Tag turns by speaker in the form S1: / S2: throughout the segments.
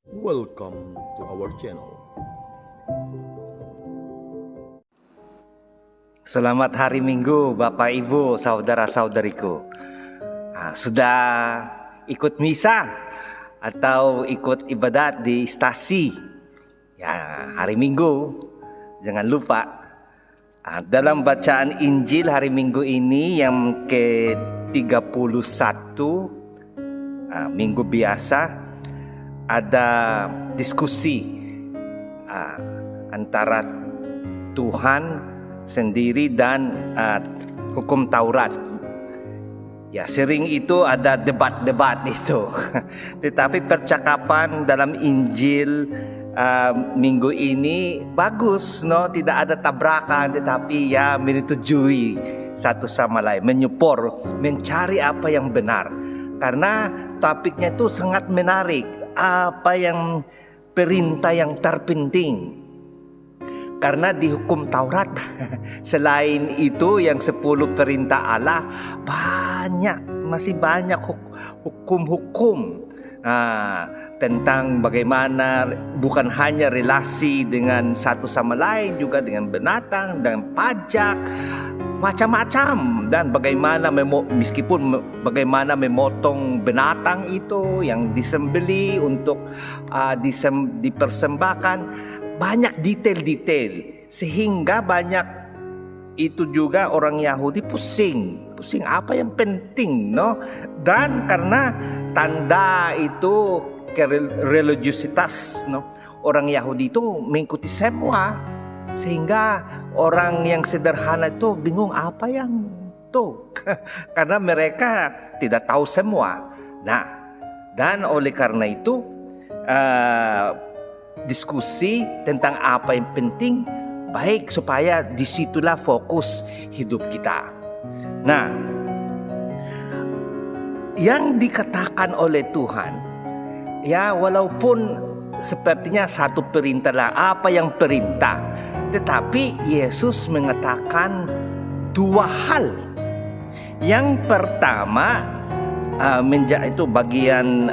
S1: Welcome to our channel.
S2: Selamat hari Minggu Bapak Ibu, saudara-saudariku. Sudah ikut misa atau ikut ibadat di stasi? Ya, hari Minggu jangan lupa. Dalam bacaan Injil hari Minggu ini yang ke-31, Minggu biasa, ada diskusi antara Tuhan sendiri dan hukum Taurat. Ya, sering itu ada debat-debat itu. Tetapi percakapan dalam Injil minggu ini bagus, tidak ada tabrakan, tetapi ya menyetujui satu sama lain, menyupport, mencari apa yang benar. Karena topiknya itu sangat menarik, apa yang perintah yang terpenting. Karena di hukum Taurat selain itu yang 10 perintah Allah, masih banyak hukum-hukum tentang bagaimana bukan hanya relasi dengan satu sama lain, juga dengan binatang, dengan pajak, macam-macam, dan bagaimana meskipun bagaimana memotong binatang itu yang disembeli untuk dipersembahkan. Banyak detail-detail sehingga banyak itu juga orang Yahudi pusing apa yang penting, dan karena tanda itu religiositas, orang Yahudi itu mengikuti semua, sehingga orang yang sederhana itu bingung apa yang itu karena mereka tidak tahu semua. Dan oleh karena itu diskusi tentang apa yang penting, baik supaya disitulah fokus hidup kita. Yang dikatakan oleh Tuhan, ya walaupun sepertinya satu perintah lah, apa yang perintah, tetapi Yesus mengatakan dua hal. Yang pertama, itu bagian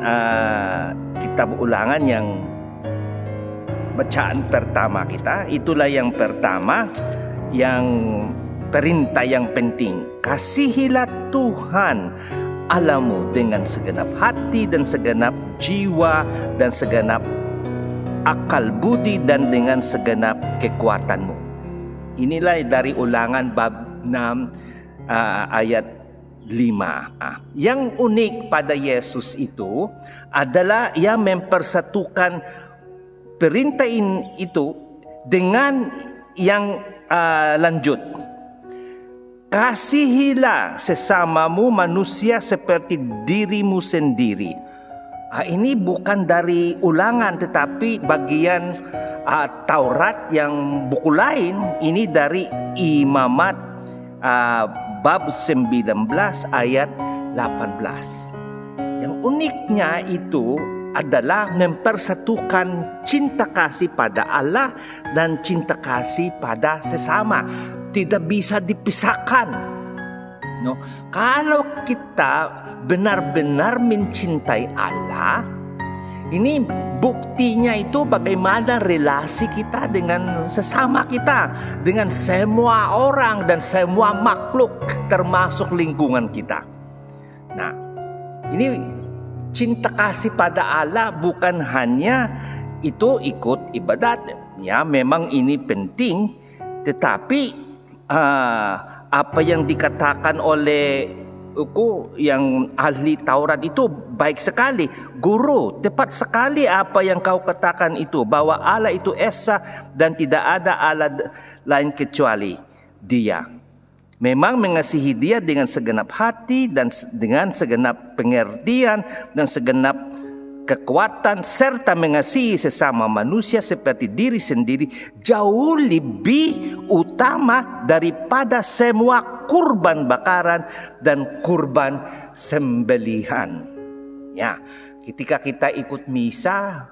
S2: kitab Ulangan yang bacaan pertama kita, itulah yang pertama, yang perintah yang penting. Kasihilah Tuhan Allahmu dengan segenap hati dan segenap jiwa dan segenap akal budi dan dengan segenap kekuatanmu. Inilah dari Ulangan bab 6 ayat 5. Yang unik pada Yesus itu adalah ia mempersatukan perintah itu dengan yang lanjut. Kasihilah sesamamu manusia seperti dirimu sendiri. Ini bukan dari Ulangan, tetapi bagian Taurat yang buku lain. Ini dari Imamat bab 19 ayat 18. Yang uniknya itu adalah mempersatukan cinta kasih pada Allah dan cinta kasih pada sesama. Tidak bisa dipisahkan. Kalau kita benar-benar mencintai Allah, ini buktinya itu bagaimana relasi kita dengan sesama kita, dengan semua orang dan semua makhluk, termasuk lingkungan kita. Ini cinta kasih pada Allah bukan hanya itu ikut ibadat. Ya, memang ini penting, tetapi apa yang dikatakan oleh yang ahli Taurat itu baik sekali. Guru, tepat sekali apa yang kau katakan itu, bahwa Allah itu esa dan tidak ada Allah lain kecuali Dia. Memang mengasihi Dia dengan segenap hati dan dengan segenap pengertian dan segenap kekuatan, serta mengasihi sesama manusia seperti diri sendiri jauh lebih utama daripada semua kurban bakaran dan kurban sembelihan. Ya, ketika kita ikut misa,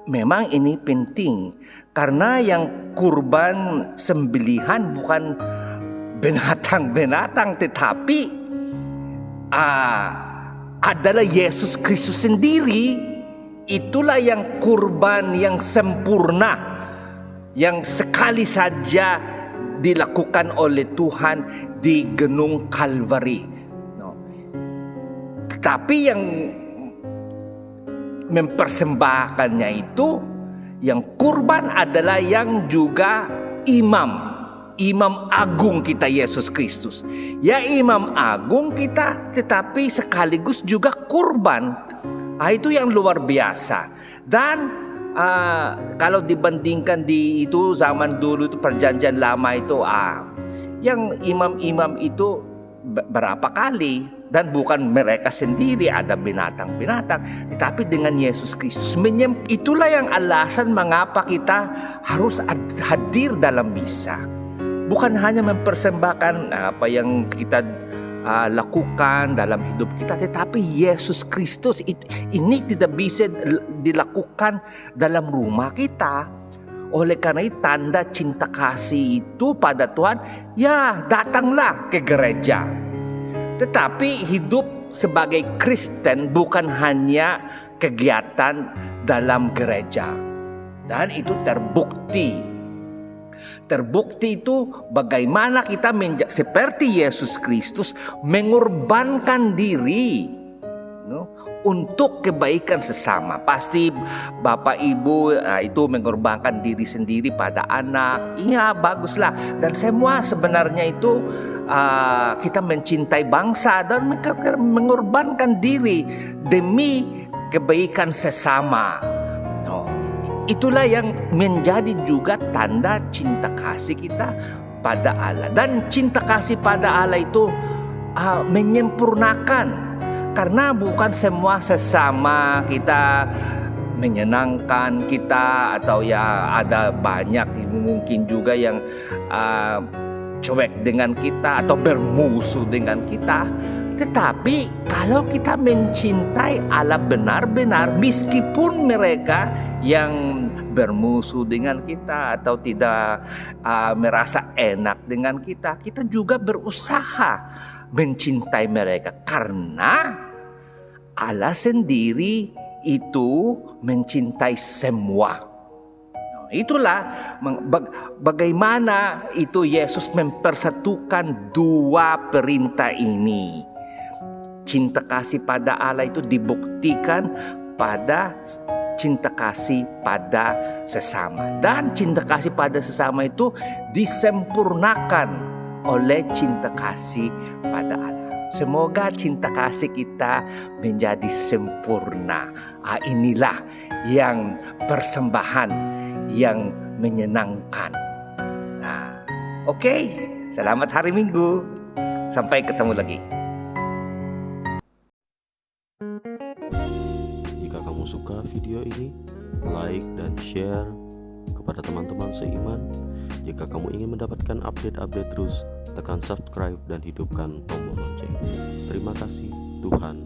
S2: memang ini penting, karena yang kurban sembelihan bukan binatang-binatang, tetapi adalah Yesus Kristus sendiri. Itulah yang kurban yang sempurna, yang sekali saja dilakukan oleh Tuhan di Gunung Kalvari. No. Tetapi yang mempersembahkannya itu, yang kurban adalah yang juga Imam Agung kita Yesus Kristus. Ya, Imam Agung kita, tetapi sekaligus juga kurban. Itu yang luar biasa. Dan kalau dibandingkan di itu zaman dulu itu perjanjian lama itu, yang imam-imam itu berapa kali, dan bukan mereka sendiri, ada binatang-binatang, tetapi dengan Yesus Kristus. Itulah yang alasan mengapa kita harus hadir dalam misa. Bukan hanya mempersembahkan apa yang kita lakukan dalam hidup kita, tetapi Yesus Kristus ini tidak bisa dilakukan dalam rumah kita. Oleh karena itu, tanda cinta kasih itu pada Tuhan, ya datanglah ke gereja. Tetapi hidup sebagai Kristen bukan hanya kegiatan dalam gereja. Dan itu terbukti itu bagaimana kita seperti Yesus Kristus mengorbankan diri, untuk kebaikan sesama. Pasti Bapak Ibu itu mengorbankan diri sendiri pada anak. Iya, baguslah. Dan semua sebenarnya itu kita mencintai bangsa dan mengorbankan diri demi kebaikan sesama. Itulah yang menjadi juga tanda cinta kasih kita pada Allah. Dan cinta kasih pada Allah itu menyempurnakan, karena bukan semua sesama kita menyenangkan kita, atau ya ada banyak mungkin juga yang cuek dengan kita atau bermusuh dengan kita. Tetapi kalau kita mencintai Allah benar-benar, meskipun mereka yang bermusuh dengan kita atau tidak merasa enak dengan kita, kita juga berusaha mencintai mereka, karena Allah sendiri itu mencintai semua. Itulah bagaimana itu Yesus mempersatukan dua perintah ini. Cinta kasih pada Allah itu dibuktikan pada cinta kasih pada sesama. Dan cinta kasih pada sesama itu disempurnakan oleh cinta kasih pada Allah. Semoga cinta kasih kita menjadi sempurna. Inilah yang persembahan yang menyenangkan. Oke, selamat hari Minggu. Sampai ketemu lagi.
S1: Jika kamu suka video ini, like dan share kepada teman-teman seiman. Jika kamu ingin mendapatkan update-update terus, tekan subscribe dan hidupkan tombol lonceng. Terima kasih, Tuhan